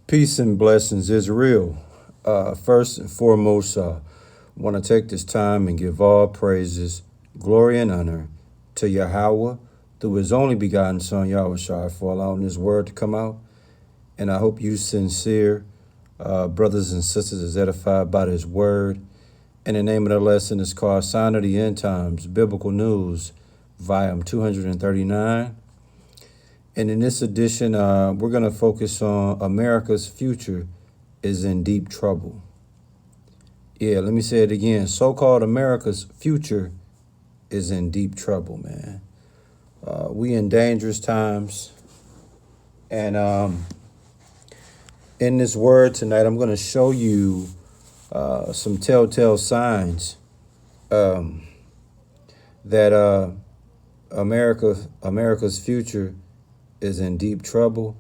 Peace and blessings is real. First and foremost, want to take this time and give all praises, glory, and honor to Yahweh through His only begotten Son, Yahushua, for allowing this word to come out. And I hope you sincere brothers and sisters is edified by this word. And the name of the lesson is called Sign of the End Times, Biblical News, volume 239. And in this edition, we're going to focus on America's future is in deep trouble. Yeah, let me say it again. So-called America's future is in deep trouble, man. We in dangerous times. And in this word tonight, I'm going to show you some telltale signs that America's future is in deep trouble,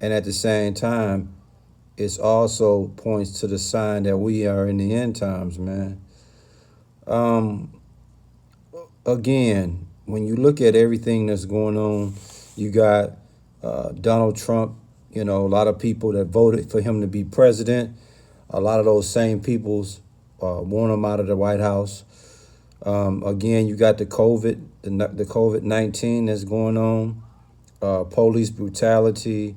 and at the same time, it also points to the sign that we are in the end times, man. Again, when you look at everything that's going on, you got Donald Trump, a lot of people that voted for him to be president. A lot of those same peoples want him out of the White House. Again, you got the COVID-19 that's going on. Police brutality,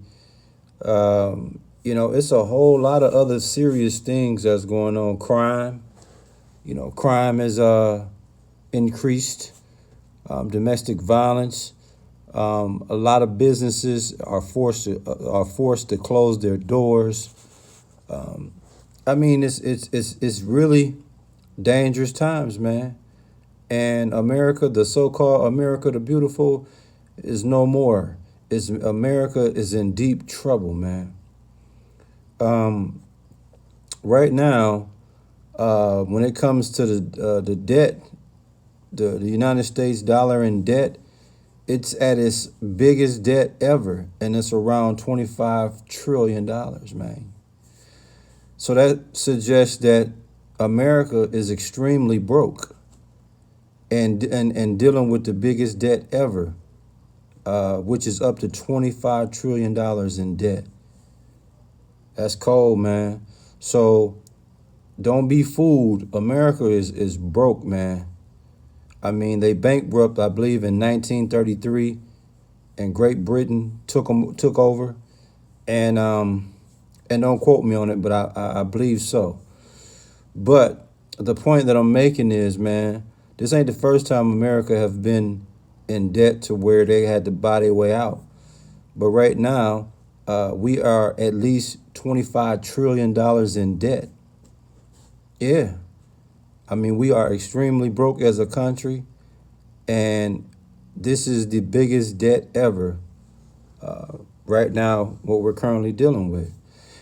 it's a whole lot of other serious things that's going on. Crime, crime is increased. Domestic violence. A lot of businesses are forced to close their doors. It's really dangerous times, man. And America, the so-called America the Beautiful, is no more. America is in deep trouble, man. Right now, when it comes to the debt, the United States dollar in debt, it's at its biggest debt ever, and it's around $25 trillion, man. So that suggests that America is extremely broke and dealing with the biggest debt ever. Which is up to $25 trillion in debt. That's cold, man. So don't be fooled. America is broke, man. They bankrupt, I believe, in 1933, and Great Britain took over. And don't quote me on it, but I believe so. But the point that I'm making is, man, this ain't the first time America have been in debt to where they had to buy their way out. But right now, we are at least $25 trillion in debt. Yeah. We are extremely broke as a country, and this is the biggest debt ever right now, what we're currently dealing with.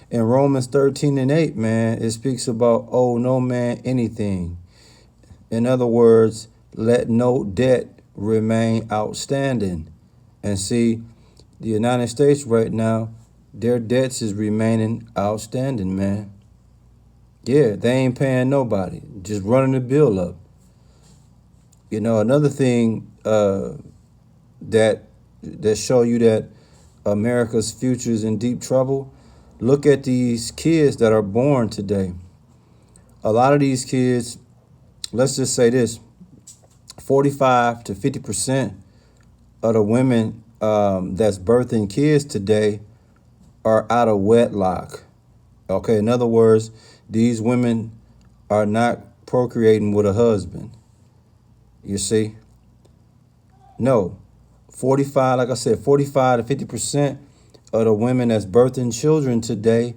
In Romans 13:8, man, it speaks about owe no man anything. In other words, let no debt remain outstanding. And see, the United States right now, their debts is remaining outstanding, man. Yeah, they ain't paying nobody, just running the bill up. Another thing that show you that America's future is in deep trouble, look at these kids that are born today. A lot of these kids, let's just say this, 45 to 50% of the women that's birthing kids today are out of wedlock. Okay, in other words, these women are not procreating with a husband. You see? No. 45 to 50% of the women that's birthing children today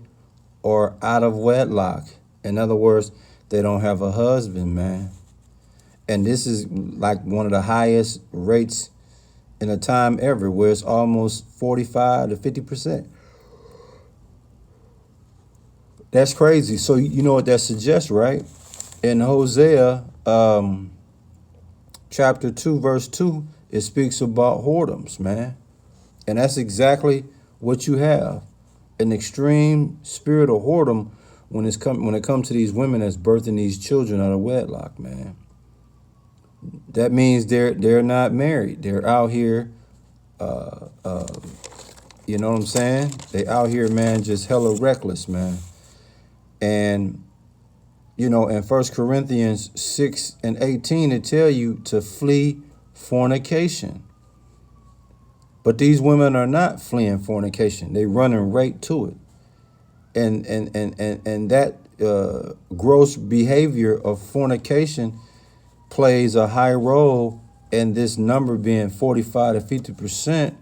are out of wedlock. In other words, they don't have a husband, man. And this is like one of the highest rates in a time ever, where it's almost 45 to 50%. That's crazy. So you know what that suggests, right? In Hosea chapter 2, verse 2, it speaks about whoredoms, man. And that's exactly what you have. An extreme spirit of whoredom when it comes to these women that's birthing these children out of wedlock, man. That means they're not married. They're out here, You know what I'm saying? They out here, man, just hella reckless, man. And, you know, in 1 Corinthians 6:18, it tell you to flee fornication. But these women are not fleeing fornication. They running right to it. And that gross behavior of fornication plays a high role in this number being 45 to 50%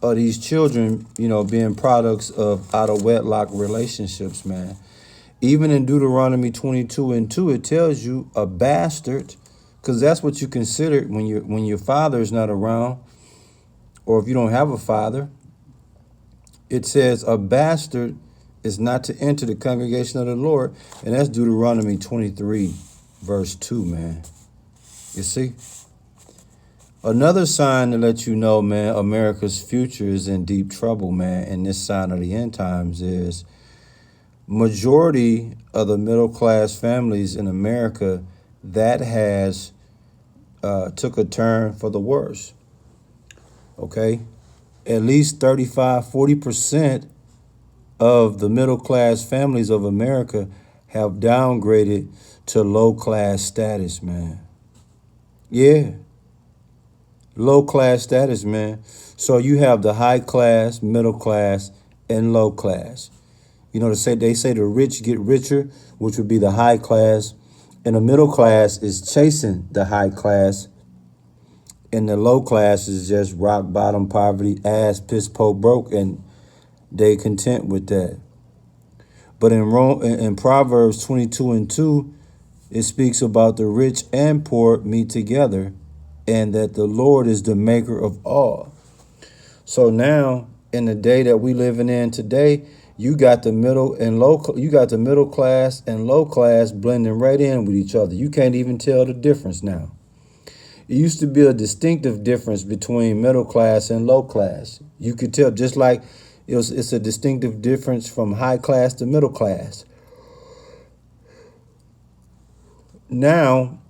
of these children, you know, being products of out of wedlock relationships, man. Even in Deuteronomy 22:2, it tells you a bastard, because that's what you consider when your father is not around, or if you don't have a father. It says a bastard is not to enter the congregation of the Lord, and that's Deuteronomy 23:2, man. You see? Another sign to let you know, man, America's future is in deep trouble, man, and this sign of the end times is majority of the middle class families in America that has took a turn for the worse. Okay? At least 35-40% of the middle class families of America have downgraded to low class status, man. Yeah. Low class status, man. So you have the high class, middle class, and low class. You know, they say the rich get richer, which would be the high class, and the middle class is chasing the high class, and the low class is just rock bottom poverty, ass, piss, po, broke, and they content with that. But in Proverbs 22:2, it speaks about the rich and poor meet together, and that the Lord is the maker of all. So now, in the day that we living in today, you got the middle class and low class blending right in with each other. You can't even tell the difference now. It used to be a distinctive difference between middle class and low class. You could tell, just like it's a distinctive difference from high class to middle class. Now,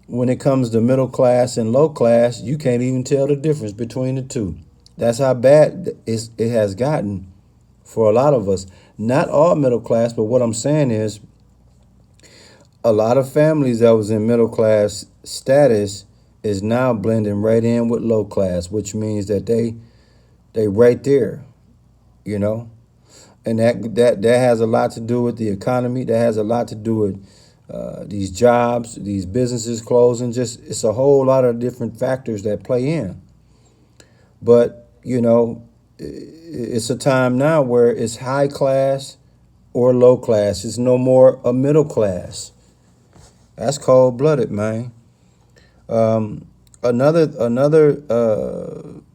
when it comes to middle class and low class, you can't even tell the difference between the two. That's how bad it has gotten for a lot of us. Not all middle class, but what I'm saying is a lot of families that was in middle class status is now blending right in with low class, which means that they right there, you know. And that has a lot to do with the economy. That has a lot to do with these jobs, these businesses closing. Just, it's a whole lot of different factors that play in. But, you know, it's a time now where it's high class or low class. It's no more a middle class. That's cold-blooded, man. Another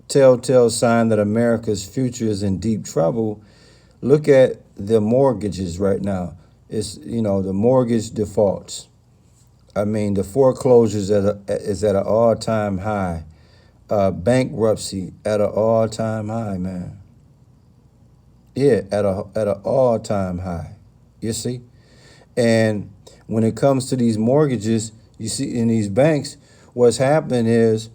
telltale sign that America's future is in deep trouble. Look at the mortgages right now. It's, you know, the mortgage defaults. I mean, the foreclosures is at an all-time high. Bankruptcy at an all-time high, man. Yeah, at an all-time high. You see? And when it comes to these mortgages, you see in these banks, what's happening is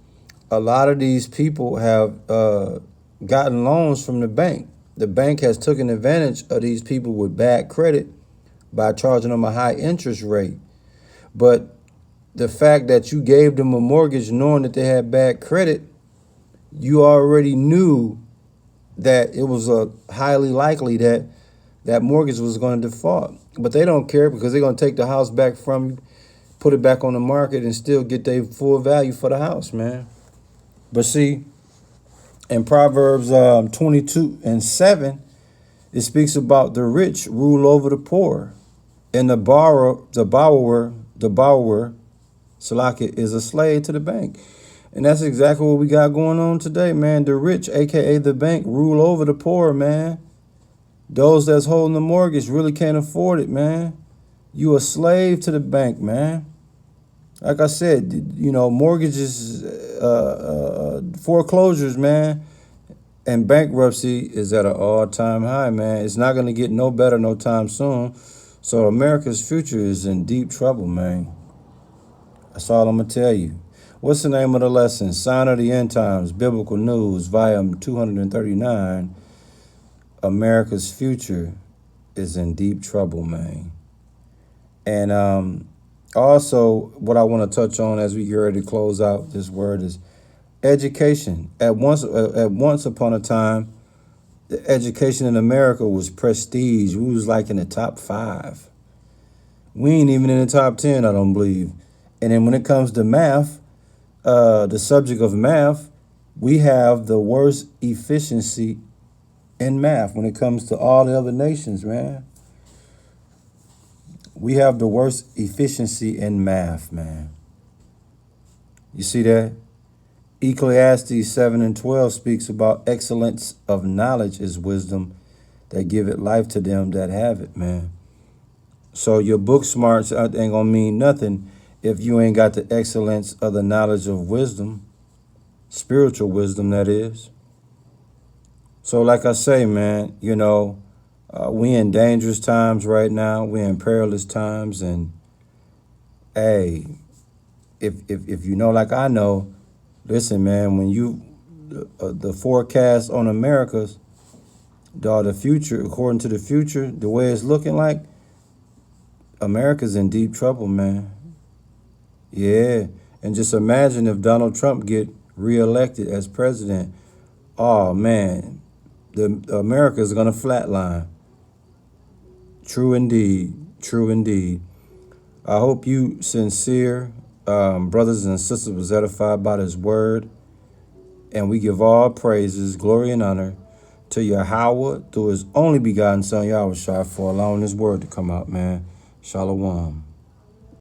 a lot of these people have gotten loans from the bank. The bank has taken advantage of these people with bad credit by charging them a high interest rate. But the fact that you gave them a mortgage knowing that they had bad credit, you already knew that it was highly likely that that mortgage was going to default. But they don't care because they're going to take the house back from you, put it back on the market, and still get their full value for the house, man. But see, in Proverbs 22:7, it speaks about the rich rule over the poor, and the borrower, Salaka, is a slave to the bank. And that's exactly what we got going on today, man. The rich, aka the bank, rule over the poor, man. Those that's holding the mortgage really can't afford it, man. You a slave to the bank, man. Like I said, you know, mortgages, foreclosures, man, and bankruptcy is at an all-time high, man. It's not going to get no better no time soon. So America's future is in deep trouble, man. That's all I'm going to tell you. What's the name of the lesson? Sign of the End Times, Biblical News, volume 239. America's future is in deep trouble, man. And also, what I want to touch on as we get ready to close out this word is education. At once upon a time, the education in America was prestige. We was like in the top 5. We ain't even in the top 10, I don't believe. And then when it comes to math, the subject of math, we have the worst efficiency in math when it comes to all the other nations, man. We have the worst efficiency in math, man. You see that? Ecclesiastes 7 and 12 speaks about excellence of knowledge is wisdom that give it life to them that have it, man. So your book smarts ain't gonna mean nothing if you ain't got the excellence of the knowledge of wisdom, spiritual wisdom, that is. So like I say, man, we in dangerous times right now. We in perilous times, and hey, if you know, like I know, listen, man, when the forecast on America's, the future, according to the future, the way it's looking like, America's in deep trouble, man. Yeah, and just imagine if Donald Trump get reelected as president. Oh man, the America is gonna flatline. True indeed. True indeed. I hope you sincere brothers and sisters was edified by this word. And we give all praises, glory, and honor to Yahweh through his only begotten son, Yahushua, for allowing this word to come out, man. Shalom.